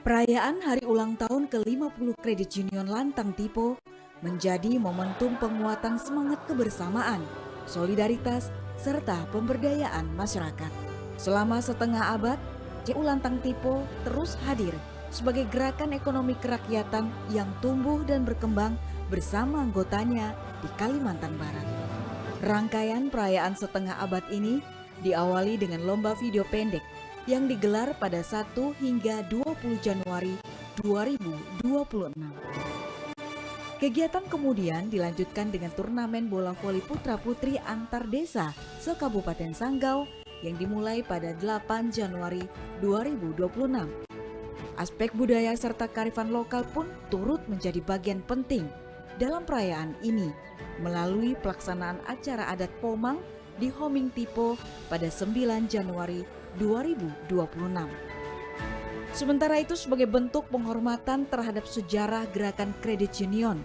Perayaan hari ulang tahun ke-50 Kredit Union Lantang Tipo menjadi momentum penguatan semangat kebersamaan, solidaritas, serta pemberdayaan masyarakat. Selama setengah abad, CU Lantang Tipo terus hadir sebagai gerakan ekonomi kerakyatan yang tumbuh dan berkembang bersama anggotanya di Kalimantan Barat. Rangkaian perayaan setengah abad ini diawali dengan lomba video pendek yang digelar pada 1 hingga 20 Januari 2026. Kegiatan kemudian dilanjutkan dengan turnamen bola voli putra-putri antar desa se-Kabupaten Sanggau yang dimulai pada 8 Januari 2026. Aspek budaya serta kearifan lokal pun turut menjadi bagian penting dalam perayaan ini melalui pelaksanaan acara adat Pomang di Homing Tipo pada 9 Januari 2026. Sementara itu, sebagai bentuk penghormatan terhadap sejarah gerakan Kredit Union,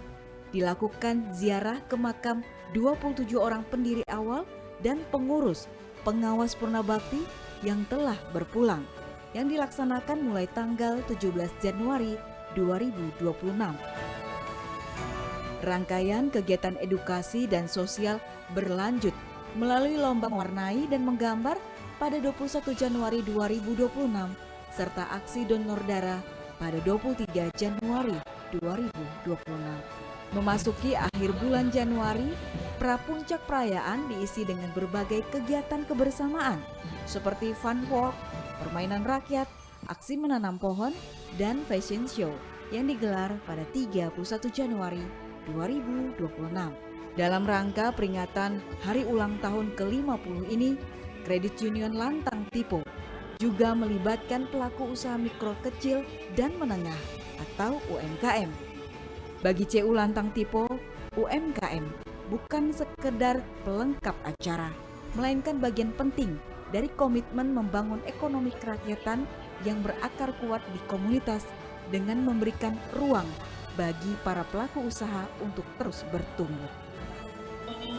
dilakukan ziarah ke makam 27 orang pendiri awal dan pengurus pengawas Purna Bakti yang telah berpulang, yang dilaksanakan mulai tanggal 17 Januari 2026. Rangkaian kegiatan edukasi dan sosial berlanjut melalui lomba mewarnai dan menggambar pada 21 Januari 2026 serta aksi donor darah pada 23 Januari 2026. Memasuki akhir bulan Januari, prapuncak perayaan diisi dengan berbagai kegiatan kebersamaan seperti fun walk, permainan rakyat, aksi menanam pohon, dan fashion show yang digelar pada 31 Januari 2026. Dalam rangka peringatan hari ulang tahun ke-50 ini, Kredit Union Lantang Tipo juga melibatkan pelaku usaha mikro kecil dan menengah atau UMKM. Bagi CU Lantang Tipo, UMKM bukan sekedar pelengkap acara, melainkan bagian penting dari komitmen membangun ekonomi kerakyatan yang berakar kuat di komunitas dengan memberikan ruang bagi para pelaku usaha untuk terus bertumbuh.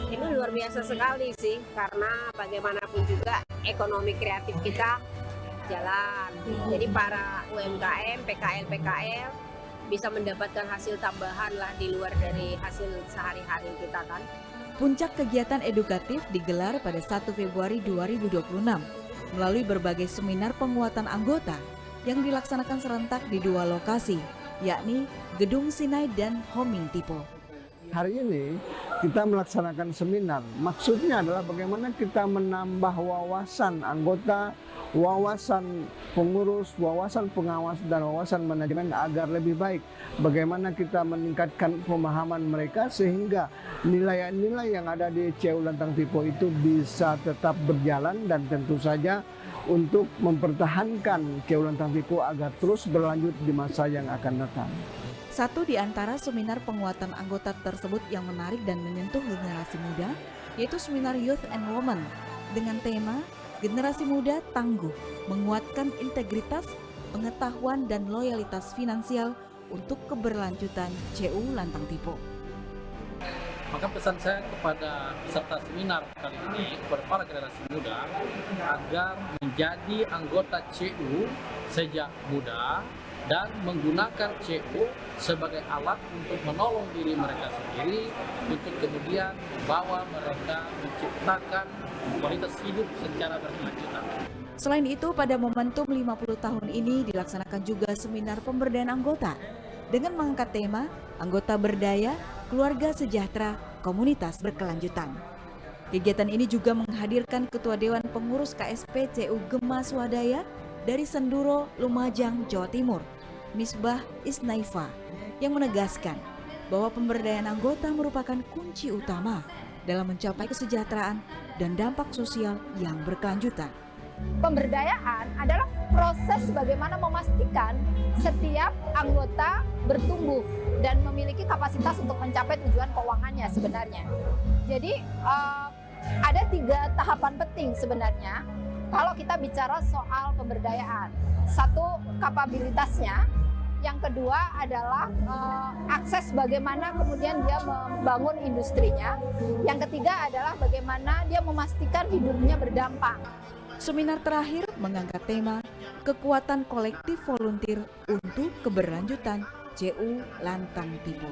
Ini luar biasa sekali sih, karena bagaimanapun juga ekonomi kreatif kita jalan. Jadi para UMKM, PKL bisa mendapatkan hasil tambahan lah di luar dari hasil sehari-hari kita kan. Puncak kegiatan edukatif digelar pada 1 Februari 2026 melalui berbagai seminar penguatan anggota yang dilaksanakan serentak di 2 lokasi, yakni Gedung Sinai dan Homing Tipo. Hari ini kita melaksanakan seminar. Maksudnya adalah bagaimana kita menambah wawasan anggota, wawasan pengurus, wawasan pengawas, dan wawasan manajemen agar lebih baik. Bagaimana kita meningkatkan pemahaman mereka sehingga nilai-nilai yang ada di CU Lantang Tipo itu bisa tetap berjalan dan tentu saja untuk mempertahankan CU Lantang Tipo agar terus berlanjut di masa yang akan datang. Satu di antara seminar penguatan anggota tersebut yang menarik dan menyentuh generasi muda, yaitu seminar Youth and Women dengan tema Generasi Muda Tangguh, menguatkan integritas, pengetahuan, dan loyalitas finansial untuk keberlanjutan CU Lantang Tipo. Maka pesan saya kepada peserta seminar kali ini kepada para generasi muda agar menjadi anggota CU sejak muda dan menggunakan CU sebagai alat untuk menolong diri mereka sendiri untuk kemudian membawa mereka menciptakan kualitas hidup secara berkelanjutan. Selain itu, pada momentum 50 tahun ini dilaksanakan juga seminar pemberdayaan anggota dengan mengangkat tema Anggota Berdaya, Keluarga Sejahtera, Komunitas Berkelanjutan. Kegiatan ini juga menghadirkan Ketua Dewan Pengurus KSP CU Gema Swadaya dari Senduro, Lumajang, Jawa Timur, Misbah Isnaifa, yang menegaskan bahwa pemberdayaan anggota merupakan kunci utama dalam mencapai kesejahteraan dan dampak sosial yang berkelanjutan. Pemberdayaan adalah proses bagaimana memastikan setiap anggota bertumbuh dan memiliki kapasitas untuk mencapai tujuan keuangannya sebenarnya. Jadi ada 3 tahapan penting sebenarnya kalau kita bicara soal pemberdayaan. Satu, kapabilitasnya. Yang kedua adalah akses bagaimana kemudian dia membangun industrinya. Yang ketiga adalah bagaimana dia memastikan hidupnya berdampak. Seminar terakhir mengangkat tema kekuatan kolektif volunteer untuk keberlanjutan CU Lantang Tipo.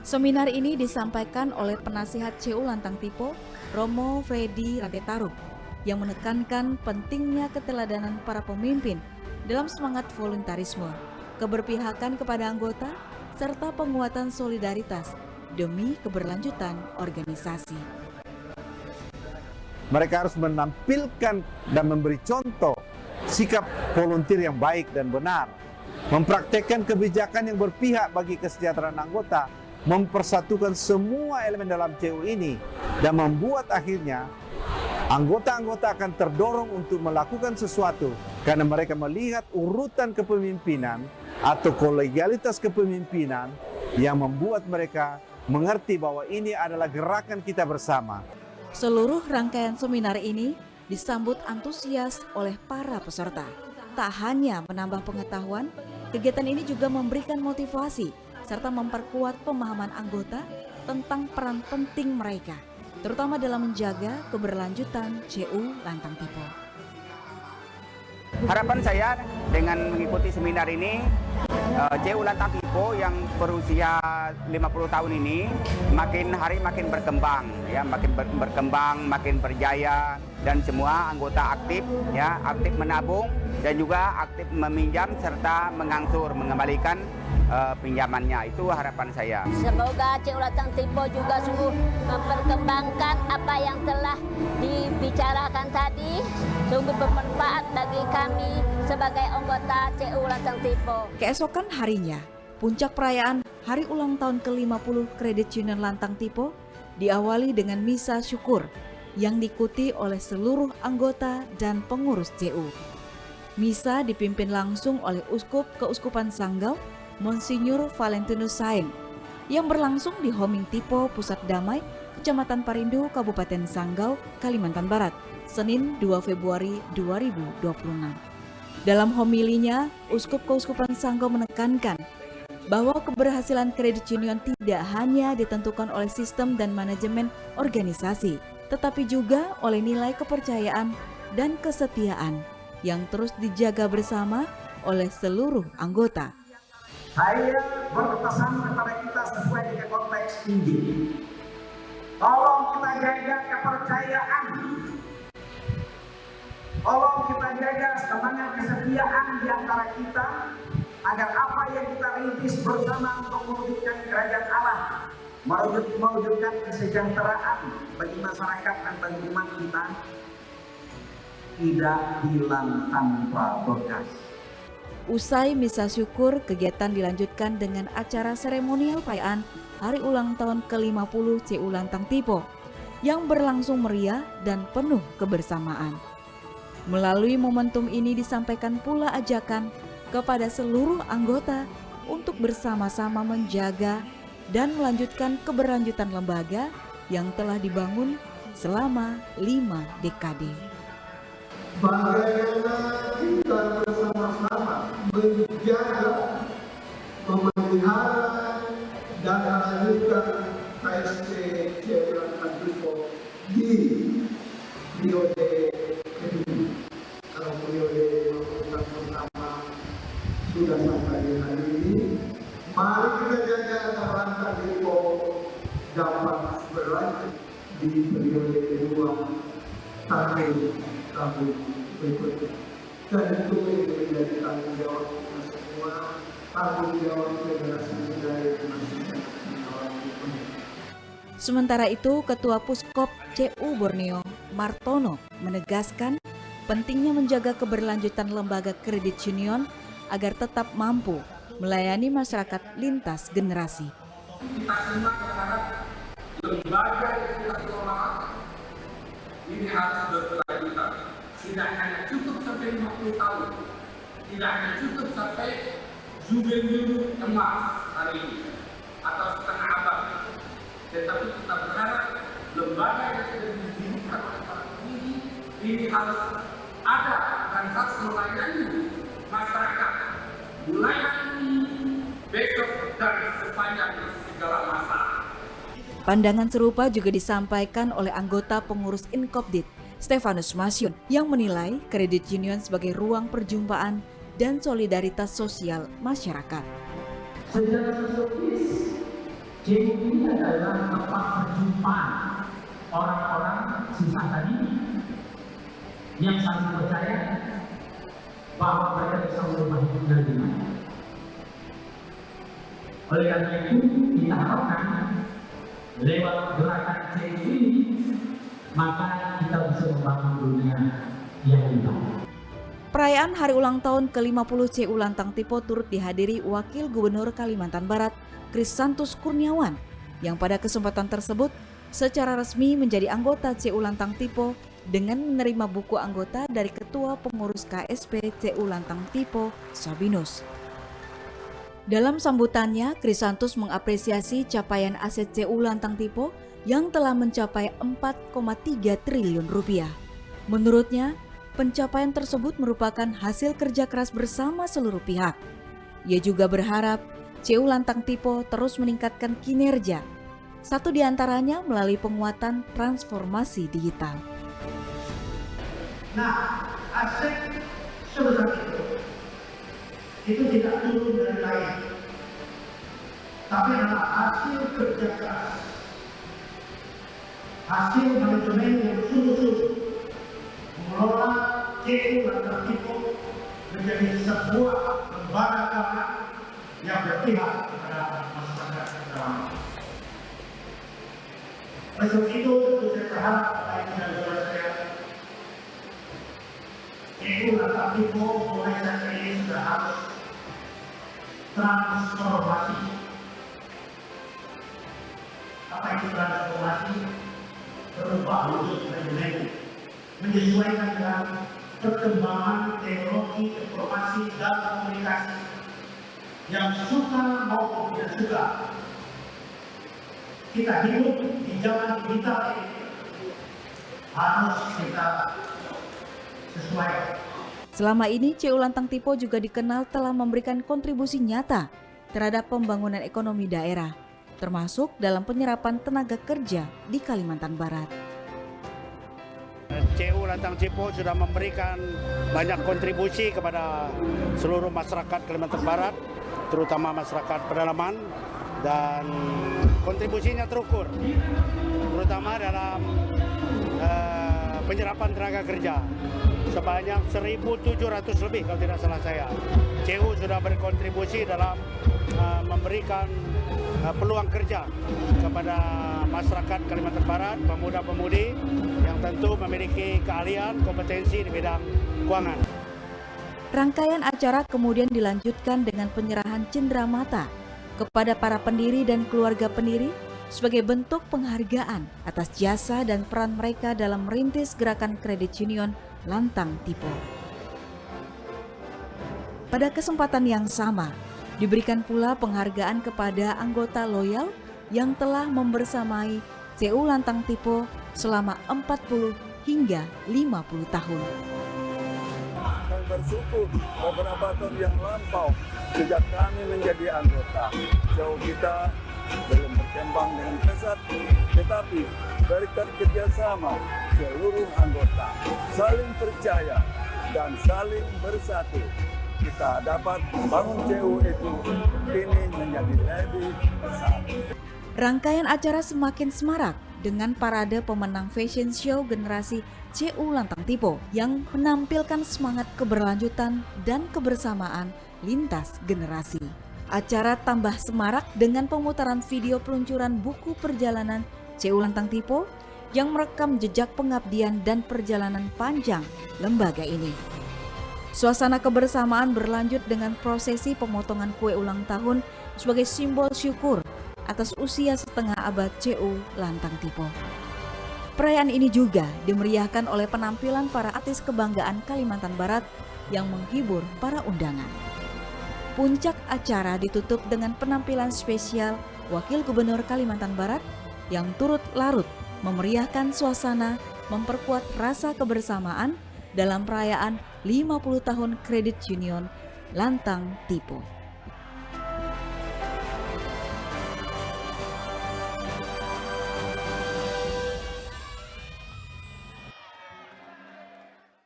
Seminar ini disampaikan oleh penasihat CU Lantang Tipo, Romo Freddy Radetarup, yang menekankan pentingnya keteladanan para pemimpin dalam semangat voluntarisme, keberpihakan kepada anggota, serta penguatan solidaritas demi keberlanjutan organisasi. Mereka harus menampilkan dan memberi contoh sikap volunteer yang baik dan benar, mempraktekkan kebijakan yang berpihak bagi kesejahteraan anggota, mempersatukan semua elemen dalam CU ini, dan membuat akhirnya anggota-anggota akan terdorong untuk melakukan sesuatu karena mereka melihat urutan kepemimpinan atau kolegialitas kepemimpinan yang membuat mereka mengerti bahwa ini adalah gerakan kita bersama. Seluruh rangkaian seminar ini disambut antusias oleh para peserta. Tak hanya menambah pengetahuan, kegiatan ini juga memberikan motivasi serta memperkuat pemahaman anggota tentang peran penting mereka, terutama dalam menjaga keberlanjutan CU Lantang Tipo. Harapan saya dengan mengikuti seminar ini, CU Lantang Tipo yang berusia 50 tahun ini makin hari makin berkembang, ya, makin berkembang, makin berjaya, dan semua anggota aktif, ya, aktif menabung dan juga aktif meminjam serta mengembalikan pinjamannya. Itu harapan saya. Semoga CU Lantang Tipo juga sungguh memperkembangkan apa yang telah dibicarakan tadi, sungguh bermanfaat bagi kami sebagai anggota CU Lantang Tipo. Keesokan harinya, puncak perayaan Hari Ulang Tahun ke-50 Credit Union Lantang Tipo diawali dengan misa syukur yang diikuti oleh seluruh anggota dan pengurus CU. Misa dipimpin langsung oleh Uskup Keuskupan Sanggau, Monsinyur Valentinus Saeng, yang berlangsung di Homing Tipo, Pusat Damai, Kecamatan Parindu, Kabupaten Sanggau, Kalimantan Barat, Senin 2 Februari 2026. Dalam homilinya, Uskup Keuskupan Sanggau menekankan bahwa keberhasilan kredit union tidak hanya ditentukan oleh sistem dan manajemen organisasi, tetapi juga oleh nilai kepercayaan dan kesetiaan yang terus dijaga bersama oleh seluruh anggota. Saya berpesan kepada kita sesuai dengan konteks ini. Tolong kita jaga kepercayaan. Tolong kita jaga semangat kesetiaan di antara kita agar apa yang kita rintis bersama untuk mewujudkan kerajaan Allah, mewujudkan kesejahteraan bagi masyarakat dan bagi umat kita tidak hilang tanpa bekas. Usai misa syukur, kegiatan dilanjutkan dengan acara seremonial perayaan Hari Ulang Tahun ke-50 CU Lantang Tipo yang berlangsung meriah dan penuh kebersamaan. Melalui momentum ini disampaikan pula ajakan kepada seluruh anggota untuk bersama-sama menjaga dan melanjutkan keberlanjutan lembaga yang telah dibangun selama 5 dekade. Bagaimana kita bersama-sama menjaga, memelihara, dan melanjutkan KSP CU Lantang Tipo di periode kedua. Kalau periode yang pertama sudah sampai di hari ini, mari kita jaga agar Lantang Tipo dapat berlanjut di periode kedua tahun berikutnya. Dan itu menjadi tanggung jawab kita semua, tanggung jawab generasi muda yang masih mengawali. Sementara itu, Ketua Puskop CU Borneo, Martono, menegaskan pentingnya menjaga keberlanjutan lembaga kredit union agar tetap mampu melayani masyarakat lintas generasi. Kita semua berharap lembaga yang kita kelola ini harus berkelanjutan. Tidak hanya cukup sampai 50 tahun, tidak hanya cukup sampai jubileu emas hari ini atau setengah abad, tetapi kita berharap lembaga yang sudah didirikan oleh para pendiri ini harus ada dan harus melayani masyarakat mulai hari ini, besok, dan sepanjang segala masa. Pandangan serupa juga disampaikan oleh anggota pengurus Inkopdit Stefanus Masyun, yang menilai kredit union sebagai ruang perjumpaan dan solidaritas sosial masyarakat. Secara sosiologis, JU ini adalah tempat perjumpaan orang-orang sisa tadi yang saling percaya bahwa mereka bisa merubah hidup dan dunia. Oleh karena itu, kita harapkan lewat gerakan JU ini, maka kita bisa membangun dunia yang lebih baik. Perayaan hari ulang tahun ke-50 CU Lantang Tipo turut dihadiri Wakil Gubernur Kalimantan Barat, Krisantus Kurniawan, yang pada kesempatan tersebut secara resmi menjadi anggota CU Lantang Tipo dengan menerima buku anggota dari Ketua Pengurus KSP CU Lantang Tipo, Sabinus. Dalam sambutannya, Krisantus mengapresiasi capaian aset CU Lantang Tipo yang telah mencapai 4,3 triliun rupiah. Menurutnya, pencapaian tersebut merupakan hasil kerja keras bersama seluruh pihak. Ia juga berharap CU Lantang Tipo terus meningkatkan kinerja, satu di antaranya melalui penguatan transformasi digital. Nah, aset sebesar itu tidak turun dari langit, tapi adalah hasil kerja keras, hasil manajemen yang sungguh-sungguh mengelola CU Lantang Tipo menjadi sebuah lembaga keamanan yang berpihak kepada masyarakat secara. Oleh sebab itu, tentu saya berharap Bapak Ibu dan Saudara saya, CU Lantang Tipo mulai saat ini sudah harus transformasi. Apa itu transformasi? Berubah wujud manajemen, menyesuaikan dengan perkembangan teknologi, informasi, dan komunikasi yang suka maupun tidak suka. Kita hidup di zaman digital ini, harus kita sesuai. Selama ini, CU Lantang Tipo juga dikenal telah memberikan kontribusi nyata terhadap pembangunan ekonomi daerah, termasuk dalam penyerapan tenaga kerja di Kalimantan Barat. CU Lantang Tipo sudah memberikan banyak kontribusi kepada seluruh masyarakat Kalimantan Barat, terutama masyarakat pedalaman, dan kontribusinya terukur, terutama dalam penyerapan tenaga kerja sebanyak 1.700 lebih kalau tidak salah saya. CU sudah berkontribusi dalam memberikan peluang kerja kepada masyarakat Kalimantan Barat, pemuda-pemudi yang tentu memiliki keahlian, kompetensi di bidang keuangan. Rangkaian acara kemudian dilanjutkan dengan penyerahan cenderamata kepada para pendiri dan keluarga pendiri sebagai bentuk penghargaan atas jasa dan peran mereka dalam merintis gerakan kredit union Lantang Tipo. Pada kesempatan yang sama, diberikan pula penghargaan kepada anggota loyal yang telah membersamai CU Lantang Tipo selama 40 hingga 50 tahun. Kami bersyukur beberapa tahun yang lampau sejak kami menjadi anggota, CU kita belum berkembang dengan pesat, tetapi berkat kerjasama seluruh anggota, saling percaya dan saling bersatu, kita dapat membangun CU itu kini menjadi lebih besar. Rangkaian acara semakin semarak dengan parade pemenang fashion show generasi CU Lantang Tipo yang menampilkan semangat keberlanjutan dan kebersamaan lintas generasi. Acara tambah semarak dengan pemutaran video peluncuran buku perjalanan CU Lantang Tipo yang merekam jejak pengabdian dan perjalanan panjang lembaga ini. Suasana kebersamaan berlanjut dengan prosesi pemotongan kue ulang tahun sebagai simbol syukur atas usia setengah abad CU Lantang Tipo. Perayaan ini juga dimeriahkan oleh penampilan para artis kebanggaan Kalimantan Barat yang menghibur para undangan. Puncak acara ditutup dengan penampilan spesial Wakil Gubernur Kalimantan Barat yang turut larut memeriahkan suasana, memperkuat rasa kebersamaan dalam perayaan 50 tahun Kredit Union Lantang Tipo.